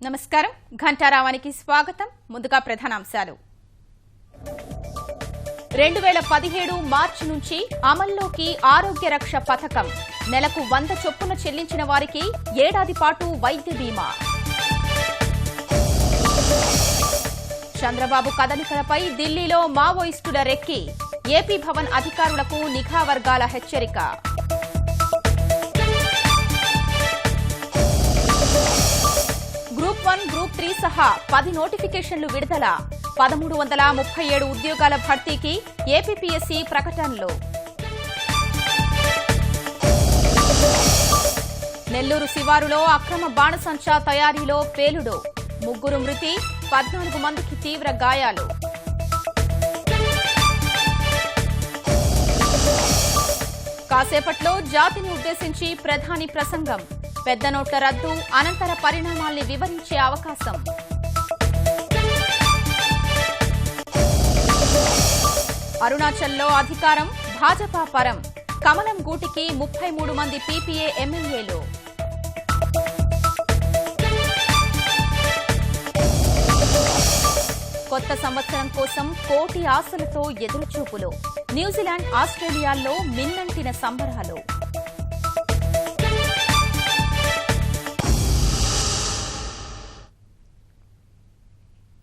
నమస్కారం ఘంటారావానికి స్వాగతం. ముందుగా ప్రధానాంశాలు. 2017 మార్చి నుంచి అమల్లోకి ఆరోగ్య రక్ష పథకం. నెలకు 100 చొప్పున చెల్లించిన వారికి ఏడాది పాటు వైద్య బీమా. చంద్రబాబు కదలికలపై ఢిల్లీలో మావోయిస్టుల రెక్కి. ఏపీ భవన్ అధికారులకు నిఘా వర్గాల హెచ్చరిక. గ్రూప్ 1, గ్రూప్ 3 సహా 10 నోటిఫికేషన్లు విడుదల. 1337 ఉద్యోగాల భర్తీకి ఏపీపీఎస్సీ ప్రకటనలు. నెల్లూరు శివారులో అక్రమ బాణసంచా తయారీలో పేలుడు. 3 మృతి, 14 మందికి తీవ్ర గాయాలు. కాసేపట్లో జాతిని ఉద్దేశించి ప్రధాని ప్రసంగం. పెద్ద నోట్ల రద్దు అనంతర పరిణామాల్ని వివరించే అవకాశం. అరుణాచల్లో అధికారం భాజపా పరం. కమలం గూటికి 33 మంది పీపీఏ ఎమ్మెల్యేలు. కొత్త సంవత్సరం కోసం కోటి ఆశలతో ఎదురుచూపులు. న్యూజిలాండ్, ఆస్ట్రేలియాల్లో మిన్నంటిన సంబరాలు.